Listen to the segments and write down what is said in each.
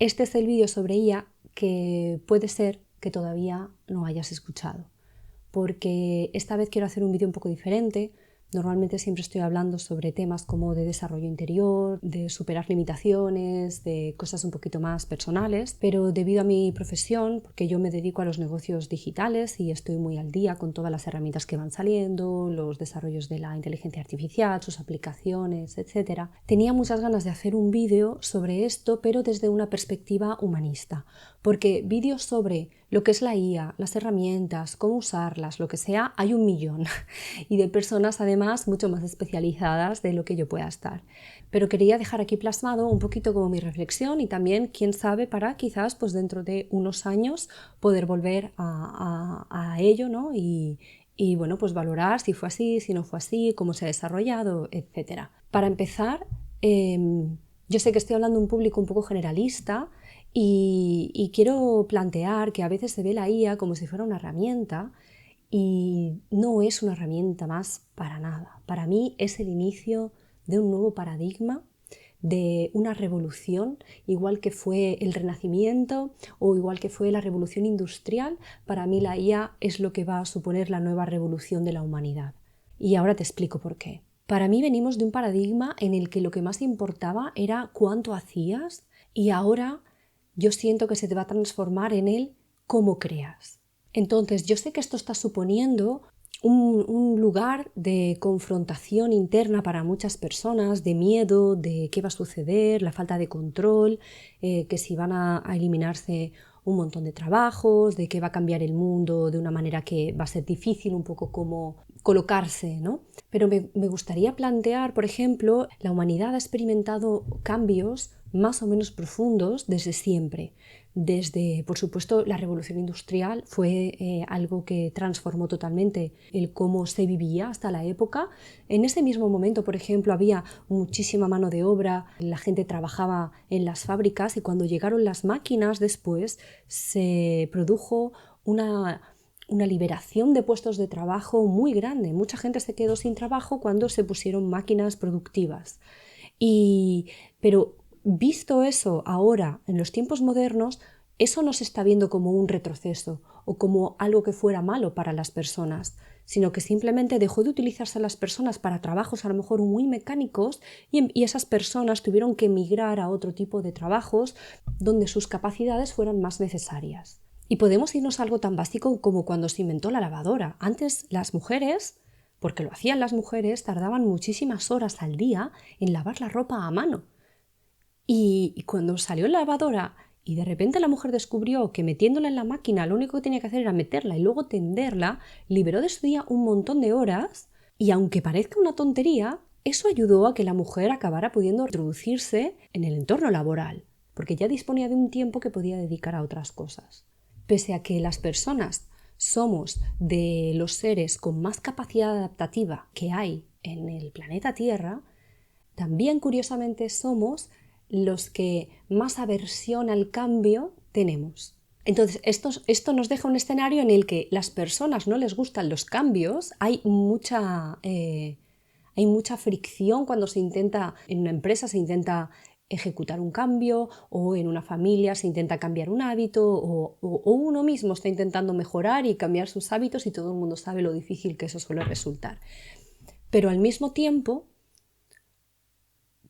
Este es el vídeo sobre IA que puede ser que todavía no hayas escuchado, porque esta vez quiero hacer un vídeo un poco diferente. Normalmente siempre estoy hablando sobre temas como de desarrollo interior, de superar limitaciones, de cosas un poquito más personales, pero debido a mi profesión, porque yo me dedico a los negocios digitales y estoy muy al día con todas las herramientas que van saliendo, los desarrollos de la inteligencia artificial, sus aplicaciones, etc., tenía muchas ganas de hacer un vídeo sobre esto, pero desde una perspectiva humanista, porque vídeos sobre lo que es la IA, las herramientas, cómo usarlas, lo que sea, hay un millón y de personas además mucho más especializadas de lo que yo pueda estar. Pero quería dejar aquí plasmado un poquito como mi reflexión y también, quién sabe, para quizás pues dentro de unos años poder volver a ello, ¿no? Y bueno, pues valorar si fue así, si no fue así, cómo se ha desarrollado, etc. Para empezar, yo sé que estoy hablando a un público un poco generalista y quiero plantear que a veces se ve la IA como si fuera una herramienta y no es una herramienta más para nada. Para mí es el inicio de un nuevo paradigma, de una revolución, igual que fue el Renacimiento o igual que fue la Revolución Industrial. Para mí la IA es lo que va a suponer la nueva revolución de la humanidad. Y ahora te explico por qué. Para mí venimos de un paradigma en el que lo que más importaba era cuánto hacías y ahora yo siento que se te va a transformar en el cómo creas. Entonces, yo sé que esto está suponiendo un lugar de confrontación interna para muchas personas, de miedo, de qué va a suceder, la falta de control, que si van a eliminarse un montón de trabajos, de que va a cambiar el mundo de una manera que va a ser difícil un poco como colocarse, ¿no? Pero me gustaría plantear, por ejemplo, la humanidad ha experimentado cambios más o menos profundos desde siempre. Desde, por supuesto, la revolución industrial fue algo que transformó totalmente el cómo se vivía hasta la época. En ese mismo momento, por ejemplo, había muchísima mano de obra, la gente trabajaba en las fábricas y cuando llegaron las máquinas después se produjo una liberación de puestos de trabajo muy grande. Mucha gente se quedó sin trabajo cuando se pusieron máquinas productivas. Pero visto eso ahora, en los tiempos modernos, eso no se está viendo como un retroceso o como algo que fuera malo para las personas, sino que simplemente dejó de utilizarse a las personas para trabajos a lo mejor muy mecánicos y esas personas tuvieron que migrar a otro tipo de trabajos donde sus capacidades fueran más necesarias. Y podemos irnos a algo tan básico como cuando se inventó la lavadora. Antes las mujeres, porque lo hacían las mujeres, tardaban muchísimas horas al día en lavar la ropa a mano. Y cuando salió la lavadora y de repente la mujer descubrió que metiéndola en la máquina lo único que tenía que hacer era meterla y luego tenderla, liberó de su día un montón de horas y aunque parezca una tontería, eso ayudó a que la mujer acabara pudiendo introducirse en el entorno laboral, porque ya disponía de un tiempo que podía dedicar a otras cosas. Pese a que las personas somos de los seres con más capacidad adaptativa que hay en el planeta Tierra, también curiosamente somos los que más aversión al cambio tenemos. Entonces, esto nos deja un escenario en el que las personas no les gustan los cambios, hay mucha fricción cuando en una empresa se intenta ejecutar un cambio o en una familia se intenta cambiar un hábito o uno mismo está intentando mejorar y cambiar sus hábitos y todo el mundo sabe lo difícil que eso suele resultar. Pero al mismo tiempo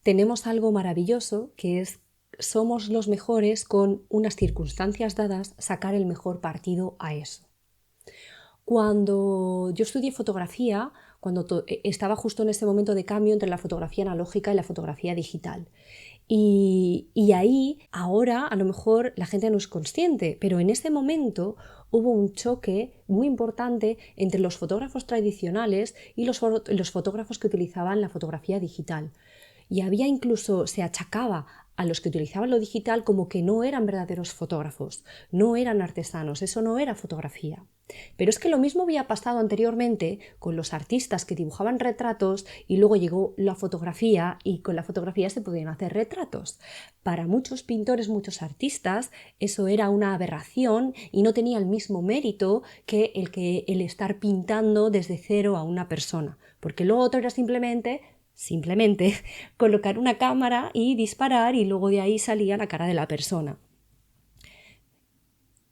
tenemos algo maravilloso que es somos los mejores con unas circunstancias dadas sacar el mejor partido a eso. Cuando yo estudié fotografía, estaba justo en ese momento de cambio entre la fotografía analógica y la fotografía digital. Y ahí, ahora, a lo mejor la gente no es consciente, pero en ese momento hubo un choque muy importante entre los fotógrafos tradicionales y los fotógrafos que utilizaban la fotografía digital. Y había incluso, se achacaba a los que utilizaban lo digital como que no eran verdaderos fotógrafos, no eran artesanos, eso no era fotografía. Pero es que lo mismo había pasado anteriormente con los artistas que dibujaban retratos y luego llegó la fotografía y con la fotografía se podían hacer retratos. Para muchos pintores, muchos artistas, eso era una aberración y no tenía el mismo mérito que el estar pintando desde cero a una persona, porque lo otro era simplemente simplemente colocar una cámara y disparar y luego de ahí salía la cara de la persona.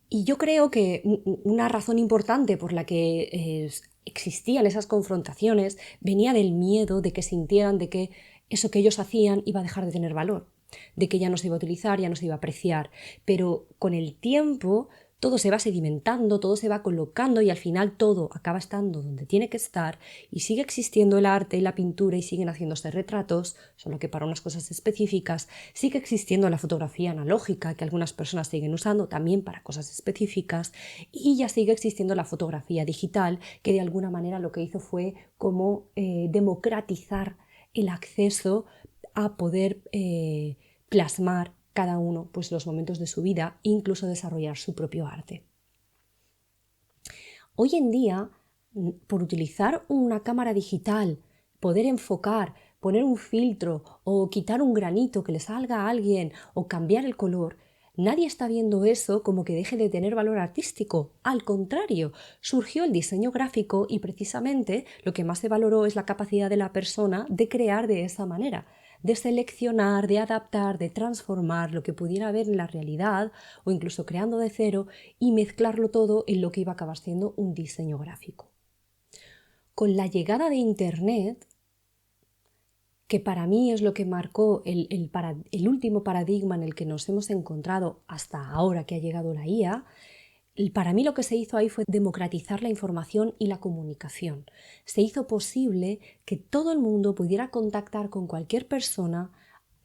Y yo creo que una razón importante por la que existían esas confrontaciones venía del miedo de que sintieran de que eso que ellos hacían iba a dejar de tener valor, de que ya no se iba a utilizar, ya no se iba a apreciar. Pero con el tiempo todo se va sedimentando, todo se va colocando y al final todo acaba estando donde tiene que estar y sigue existiendo el arte y la pintura y siguen haciéndose retratos, solo que para unas cosas específicas, sigue existiendo la fotografía analógica que algunas personas siguen usando también para cosas específicas y ya sigue existiendo la fotografía digital que de alguna manera lo que hizo fue como democratizar el acceso a poder plasmar cada uno pues, los momentos de su vida e incluso desarrollar su propio arte. Hoy en día, por utilizar una cámara digital, poder enfocar, poner un filtro o quitar un granito que le salga a alguien o cambiar el color, nadie está viendo eso como que deje de tener valor artístico. Al contrario, surgió el diseño gráfico y precisamente lo que más se valoró es la capacidad de la persona de crear de esa manera, de seleccionar, de adaptar, de transformar lo que pudiera ver en la realidad o incluso creando de cero y mezclarlo todo en lo que iba a acabar siendo un diseño gráfico. Con la llegada de Internet, que para mí es lo que marcó el último paradigma en el que nos hemos encontrado hasta ahora que ha llegado la IA, para mí lo que se hizo ahí fue democratizar la información y la comunicación. Se hizo posible que todo el mundo pudiera contactar con cualquier persona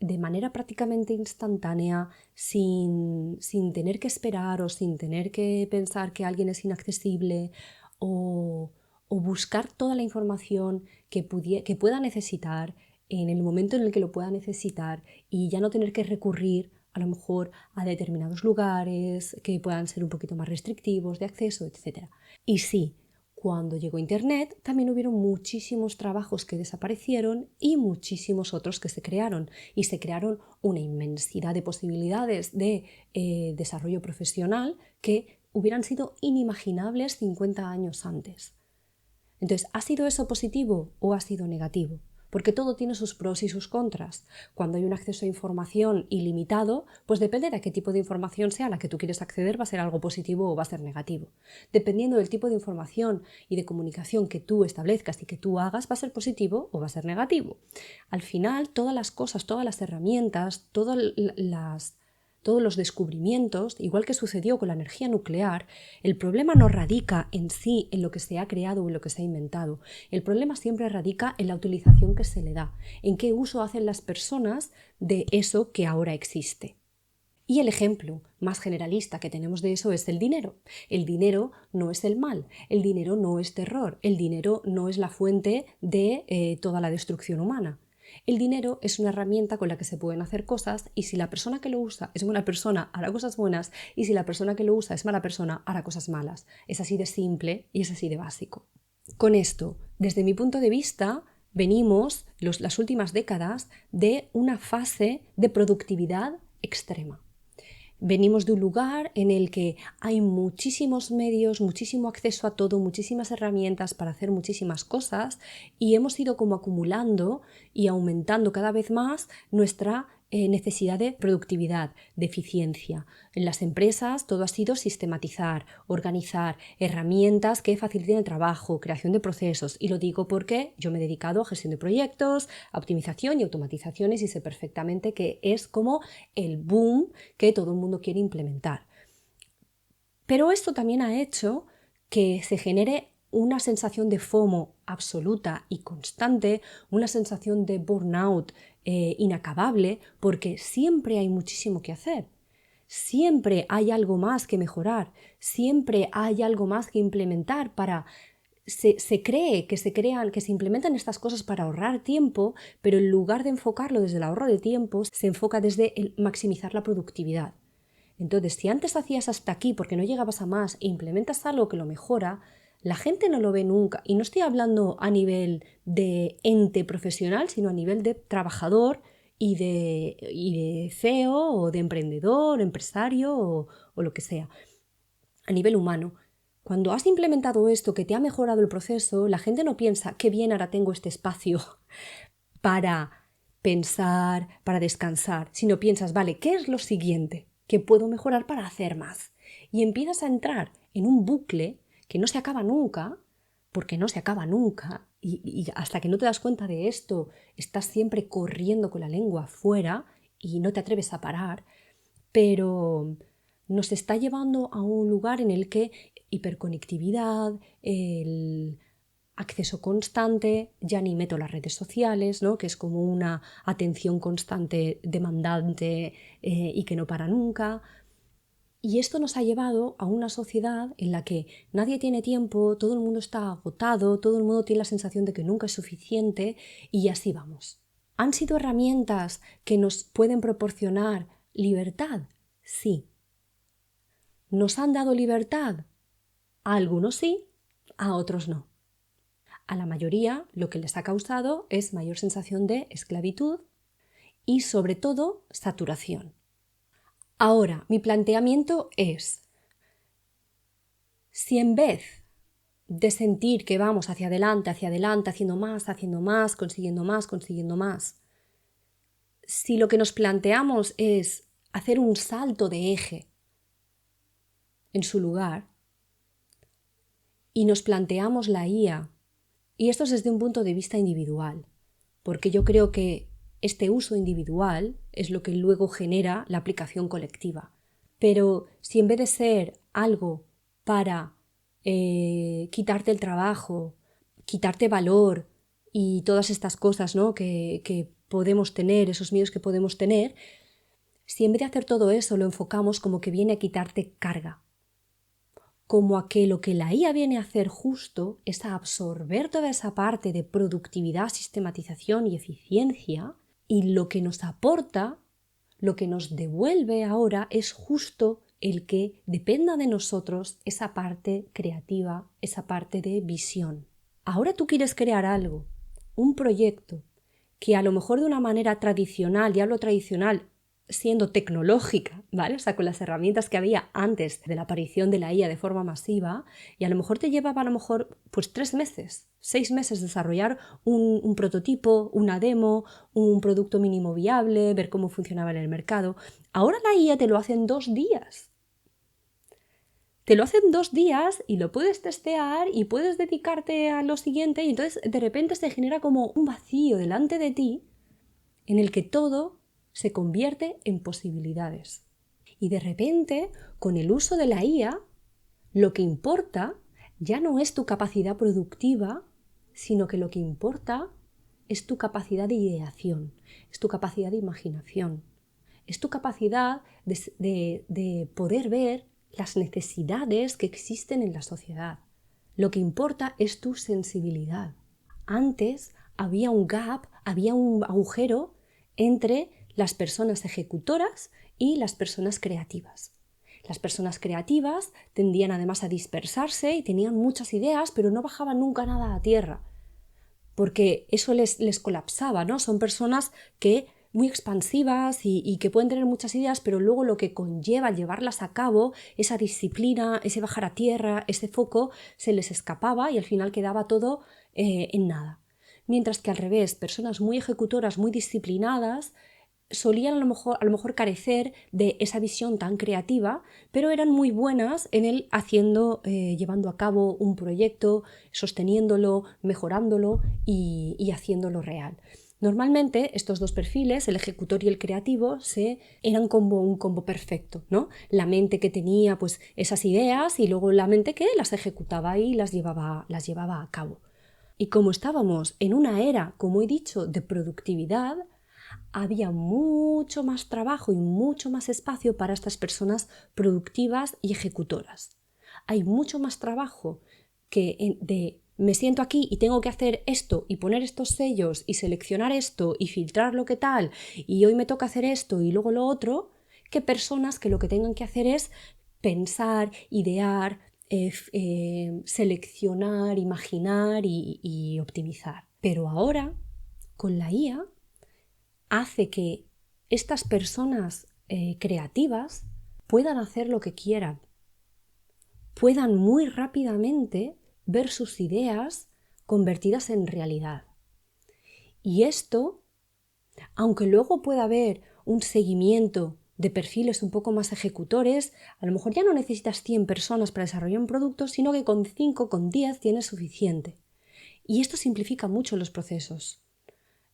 de manera prácticamente instantánea, sin tener que esperar o sin tener que pensar que alguien es inaccesible o buscar toda la información que pueda necesitar en el momento en el que lo pueda necesitar y ya no tener que recurrir a lo mejor a determinados lugares que puedan ser un poquito más restrictivos de acceso, etc. Y sí, cuando llegó Internet también hubieron muchísimos trabajos que desaparecieron y muchísimos otros que se crearon. Y se crearon una inmensidad de posibilidades de desarrollo profesional que hubieran sido inimaginables 50 años antes. Entonces, ¿ha sido eso positivo o ha sido negativo? Porque todo tiene sus pros y sus contras. Cuando hay un acceso a información ilimitado, pues depende de a qué tipo de información sea la que tú quieres acceder, va a ser algo positivo o va a ser negativo. Dependiendo del tipo de información y de comunicación que tú establezcas y que tú hagas, va a ser positivo o va a ser negativo. Al final, todas las cosas, todas las herramientas, todos los descubrimientos, igual que sucedió con la energía nuclear, el problema no radica en sí en lo que se ha creado o en lo que se ha inventado. El problema siempre radica en la utilización que se le da, en qué uso hacen las personas de eso que ahora existe. Y el ejemplo más generalista que tenemos de eso es el dinero. El dinero no es el mal, el dinero no es terror, el dinero no es la fuente de toda la destrucción humana. El dinero es una herramienta con la que se pueden hacer cosas y si la persona que lo usa es buena persona, hará cosas buenas y si la persona que lo usa es mala persona, hará cosas malas. Es así de simple y es así de básico. Con esto, desde mi punto de vista, venimos las últimas décadas de una fase de productividad extrema. Venimos de un lugar en el que hay muchísimos medios, muchísimo acceso a todo, muchísimas herramientas para hacer muchísimas cosas y hemos ido como acumulando y aumentando cada vez más nuestra necesidad de productividad, de eficiencia. En las empresas todo ha sido sistematizar, organizar, herramientas que faciliten el trabajo, creación de procesos. Y lo digo porque yo me he dedicado a gestión de proyectos, a optimización y automatizaciones y sé perfectamente que es como el boom que todo el mundo quiere implementar. Pero esto también ha hecho que se genere una sensación de FOMO absoluta y constante, una sensación de burnout inacabable, porque siempre hay muchísimo que hacer. Siempre hay algo más que mejorar, siempre hay algo más que implementar para... Se cree que se implementan estas cosas para ahorrar tiempo, pero en lugar de enfocarlo desde el ahorro de tiempo, se enfoca desde el maximizar la productividad. Entonces, si antes hacías hasta aquí porque no llegabas a más e implementas algo que lo mejora, la gente no lo ve nunca. Y no estoy hablando a nivel de ente profesional, sino a nivel de trabajador y de CEO o de emprendedor, empresario o lo que sea. A nivel humano. Cuando has implementado esto que te ha mejorado el proceso, la gente no piensa qué bien ahora tengo este espacio para pensar, para descansar, sino piensas, vale, ¿qué es lo siguiente que puedo mejorar para hacer más? Y empiezas a entrar en un bucle que no se acaba nunca, porque no se acaba nunca, y hasta que no te das cuenta de esto, estás siempre corriendo con la lengua afuera y no te atreves a parar, pero nos está llevando a un lugar en el que hiperconectividad, el acceso constante, ya ni meto las redes sociales, ¿no? Que es como una atención constante demandante y que no para nunca. Y esto nos ha llevado a una sociedad en la que nadie tiene tiempo, todo el mundo está agotado, todo el mundo tiene la sensación de que nunca es suficiente y así vamos. ¿Han sido herramientas que nos pueden proporcionar libertad? Sí. ¿Nos han dado libertad? A algunos sí, a otros no. A la mayoría lo que les ha causado es mayor sensación de esclavitud y sobre todo saturación. Ahora, mi planteamiento es, si en vez de sentir que vamos hacia adelante, haciendo más, consiguiendo más, si lo que nos planteamos es hacer un salto de eje en su lugar y nos planteamos la IA, y esto es desde un punto de vista individual, porque yo creo que este uso individual es lo que luego genera la aplicación colectiva. Pero si en vez de ser algo para quitarte el trabajo, quitarte valor y todas estas cosas, ¿no? que podemos tener, esos miedos que podemos tener, si en vez de hacer todo eso lo enfocamos como que viene a quitarte carga, como a que lo que la IA viene a hacer justo es a absorber toda esa parte de productividad, sistematización y eficiencia, y lo que nos aporta, lo que nos devuelve ahora es justo el que dependa de nosotros esa parte creativa, esa parte de visión. Ahora tú quieres crear algo, un proyecto, que a lo mejor de una manera tradicional, y hablo tradicional, siendo tecnológica, ¿vale? O sea, con las herramientas que había antes de la aparición de la IA de forma masiva, y a lo mejor te llevaba pues 3 meses, 6 meses desarrollar un prototipo, una demo, un producto mínimo viable, ver cómo funcionaba en el mercado. Ahora la IA te lo hace en 2 días. Te lo hacen 2 días y lo puedes testear y puedes dedicarte a lo siguiente, y entonces de repente se genera como un vacío delante de ti en el que todo se convierte en posibilidades. Y de repente, con el uso de la IA, lo que importa ya no es tu capacidad productiva, sino que lo que importa es tu capacidad de ideación, es tu capacidad de imaginación, es tu capacidad de poder ver las necesidades que existen en la sociedad. Lo que importa es tu sensibilidad. Antes había un gap, había un agujero entre las personas ejecutoras y las personas creativas. Las personas creativas tendían además a dispersarse y tenían muchas ideas, pero no bajaban nunca nada a tierra, porque eso les colapsaba, ¿no? Son personas que muy expansivas y que pueden tener muchas ideas, pero luego lo que conlleva llevarlas a cabo, esa disciplina, ese bajar a tierra, ese foco, se les escapaba y al final quedaba todo en nada. Mientras que al revés, personas muy ejecutoras, muy disciplinadas, solían a lo mejor carecer de esa visión tan creativa, pero eran muy buenas en el llevando a cabo un proyecto, sosteniéndolo, mejorándolo y haciéndolo real. Normalmente estos dos perfiles, el ejecutor y el creativo, eran como un combo perfecto, ¿no? La mente que tenía pues esas ideas y luego la mente que las ejecutaba y las llevaba a cabo. Y como estábamos en una era, como he dicho, de productividad, había mucho más trabajo y mucho más espacio para estas personas productivas y ejecutoras. Hay mucho más trabajo de me siento aquí y tengo que hacer esto y poner estos sellos y seleccionar esto y filtrar lo que tal y hoy me toca hacer esto y luego lo otro, que personas que lo que tengan que hacer es pensar, idear, seleccionar, imaginar y optimizar. Pero ahora, con la IA, hace que estas personas creativas puedan hacer lo que quieran, puedan muy rápidamente ver sus ideas convertidas en realidad. Y esto, aunque luego pueda haber un seguimiento de perfiles un poco más ejecutores, a lo mejor ya no necesitas 100 personas para desarrollar un producto, sino que con 5, con 10 tienes suficiente. Y esto simplifica mucho los procesos.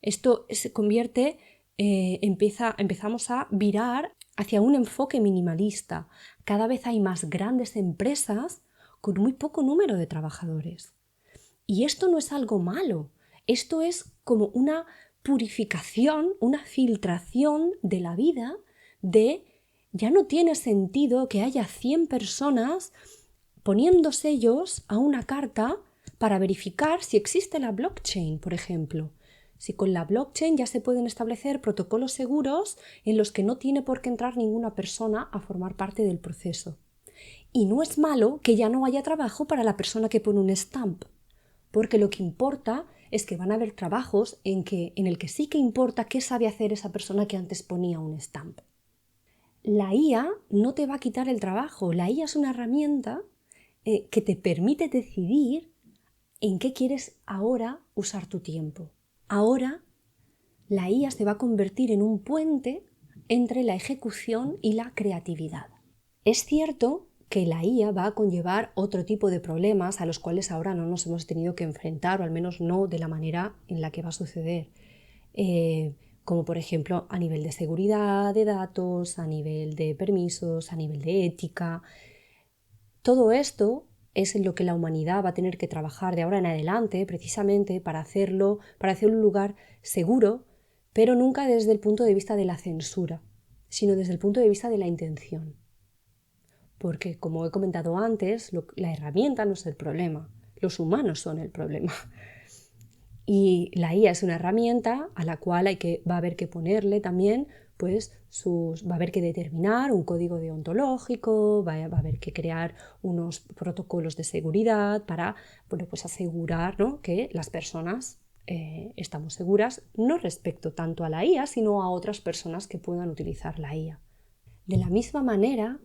Esto se convierte, empezamos a virar hacia un enfoque minimalista. Cada vez hay más grandes empresas con muy poco número de trabajadores. Y esto no es algo malo, esto es como una purificación, una filtración de la vida de ya no tiene sentido que haya 100 personas poniendo sellos a una carta para verificar si existe la blockchain, por ejemplo. Si con la blockchain ya se pueden establecer protocolos seguros en los que no tiene por qué entrar ninguna persona a formar parte del proceso. Y no es malo que ya no haya trabajo para la persona que pone un stamp, porque lo que importa es que van a haber trabajos en el que sí que importa qué sabe hacer esa persona que antes ponía un stamp. La IA no te va a quitar el trabajo, la IA es una herramienta que te permite decidir en qué quieres ahora usar tu tiempo. Ahora la IA se va a convertir en un puente entre la ejecución y la creatividad. Es cierto que la IA va a conllevar otro tipo de problemas a los cuales ahora no nos hemos tenido que enfrentar, o al menos no de la manera en la que va a suceder. Como por ejemplo a nivel de seguridad de datos, a nivel de permisos, a nivel de ética. Todo esto es en lo que la humanidad va a tener que trabajar de ahora en adelante, precisamente para hacerlo, para hacer un lugar seguro, pero nunca desde el punto de vista de la censura, sino desde el punto de vista de la intención. Porque, como he comentado antes, la herramienta no es el problema, los humanos son el problema. Y la IA es una herramienta a la cual va a haber que ponerle también, pues, va a haber que determinar un código deontológico, va a haber que crear unos protocolos de seguridad para, bueno, pues asegurar, ¿no?, que las personas estamos seguras, no respecto tanto a la IA, sino a otras personas que puedan utilizar la IA. De la misma manera,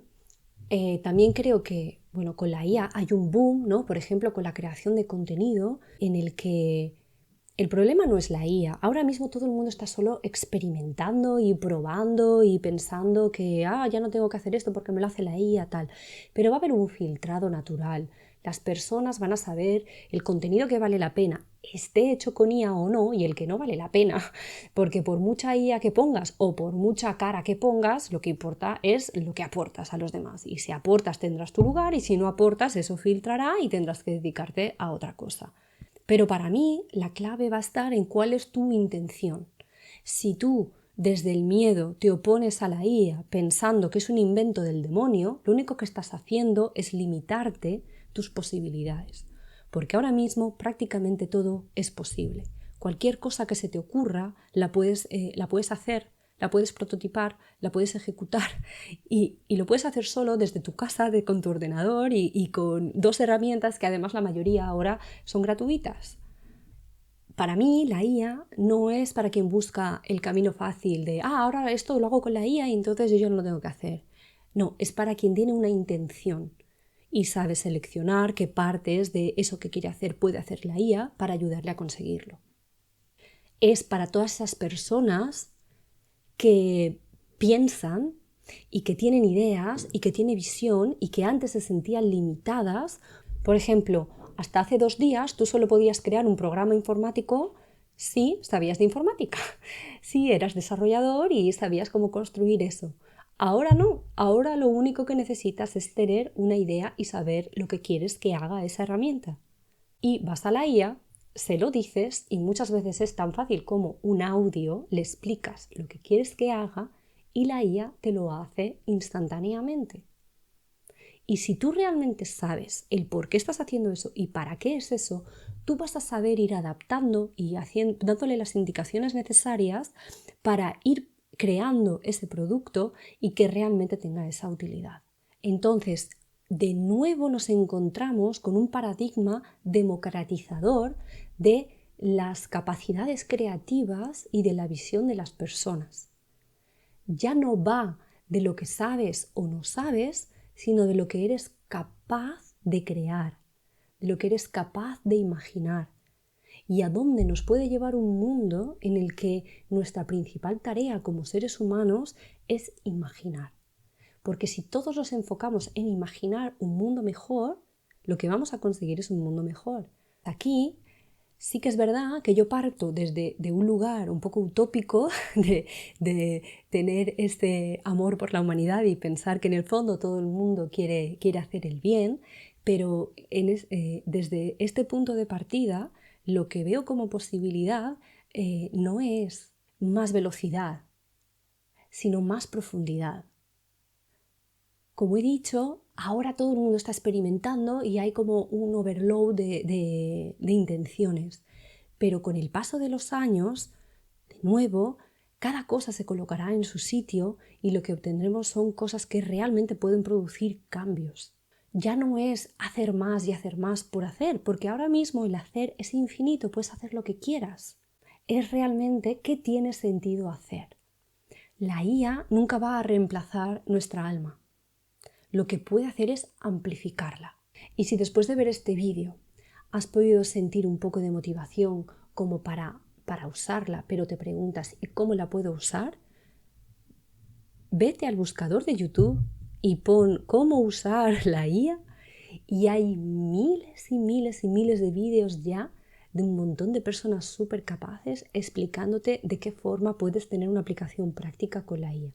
también creo que, bueno, con la IA hay un boom, ¿no? Por ejemplo, con la creación de contenido en el que el problema no es la IA. Ahora mismo todo el mundo está solo experimentando y probando y pensando que ya no tengo que hacer esto porque me lo hace la IA, tal. Pero va a haber un filtrado natural. Las personas van a saber el contenido que vale la pena, esté hecho con IA o no, y el que no vale la pena. Porque por mucha IA que pongas o por mucha cara que pongas, lo que importa es lo que aportas a los demás. Y si aportas tendrás tu lugar, y si no aportas eso filtrará y tendrás que dedicarte a otra cosa. Pero para mí la clave va a estar en cuál es tu intención. Si tú desde el miedo te opones a la IA pensando que es un invento del demonio, lo único que estás haciendo es limitarte tus posibilidades. Porque ahora mismo prácticamente todo es posible. Cualquier cosa que se te ocurra la puedes hacer, la puedes prototipar, la puedes ejecutar y lo puedes hacer solo desde tu casa, con tu ordenador y con 2 herramientas que además la mayoría ahora son gratuitas. Para mí la IA no es para quien busca el camino fácil de ahora esto lo hago con la IA y entonces yo no lo tengo que hacer. No, es para quien tiene una intención y sabe seleccionar qué partes de eso que quiere hacer puede hacer la IA para ayudarle a conseguirlo. Es para todas esas personas que piensan y que tienen ideas y que tienen visión y que antes se sentían limitadas. Por ejemplo, hasta hace 2 días tú solo podías crear un programa informático si sabías de informática, si eras desarrollador y sabías cómo construir eso. Ahora no, ahora lo único que necesitas es tener una idea y saber lo que quieres que haga esa herramienta. Y vas a la IA, se lo dices y muchas veces es tan fácil como un audio, le explicas lo que quieres que haga y la IA te lo hace instantáneamente. Y si tú realmente sabes el por qué estás haciendo eso y para qué es eso, tú vas a saber ir adaptando y dándole las indicaciones necesarias para ir creando ese producto y que realmente tenga esa utilidad. Entonces, de nuevo nos encontramos con un paradigma democratizador de las capacidades creativas y de la visión de las personas. Ya no va de lo que sabes o no sabes, sino de lo que eres capaz de crear, de lo que eres capaz de imaginar. y a dónde nos puede llevar un mundo en el que nuestra principal tarea como seres humanos es imaginar. Porque si todos nos enfocamos en imaginar un mundo mejor, lo que vamos a conseguir es un mundo mejor. Aquí sí que es verdad que yo parto desde un lugar un poco utópico de tener este amor por la humanidad y pensar que en el fondo todo el mundo quiere hacer el bien, pero desde este punto de partida lo que veo como posibilidad no es más velocidad, sino más profundidad. Como he dicho, ahora todo el mundo está experimentando y hay como un overload de intenciones. Pero con el paso de los años, de nuevo, cada cosa se colocará en su sitio y lo que obtendremos son cosas que realmente pueden producir cambios. Ya no es hacer más y hacer más por hacer, porque ahora mismo el hacer es infinito, puedes hacer lo que quieras. Es realmente qué tiene sentido hacer. La IA nunca va a reemplazar nuestra alma. Lo que puede hacer es amplificarla. Y si después de ver este vídeo has podido sentir un poco de motivación como para usarla, pero te preguntas ¿y cómo la puedo usar? Vete al buscador de YouTube y pon cómo usar la IA y hay miles y miles y miles de vídeos ya de un montón de personas súper capaces explicándote de qué forma puedes tener una aplicación práctica con la IA.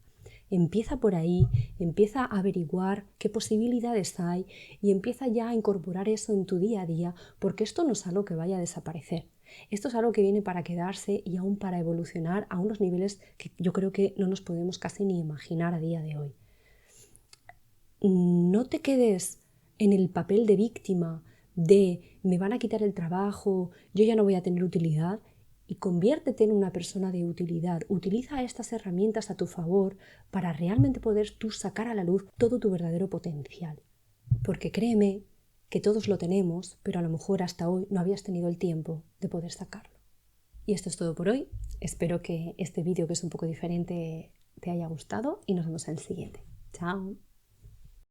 Empieza por ahí, empieza a averiguar qué posibilidades hay y empieza ya a incorporar eso en tu día a día, porque esto no es algo que vaya a desaparecer. Esto es algo que viene para quedarse y aún para evolucionar a unos niveles que yo creo que no nos podemos casi ni imaginar a día de hoy. No te quedes en el papel de víctima de me van a quitar el trabajo, yo ya no voy a tener utilidad, y conviértete en una persona de utilidad. Utiliza estas herramientas a tu favor para realmente poder tú sacar a la luz todo tu verdadero potencial. Porque créeme que todos lo tenemos, pero a lo mejor hasta hoy no habías tenido el tiempo de poder sacarlo. Y esto es todo por hoy. Espero que este vídeo, que es un poco diferente, te haya gustado y nos vemos en el siguiente. Chao.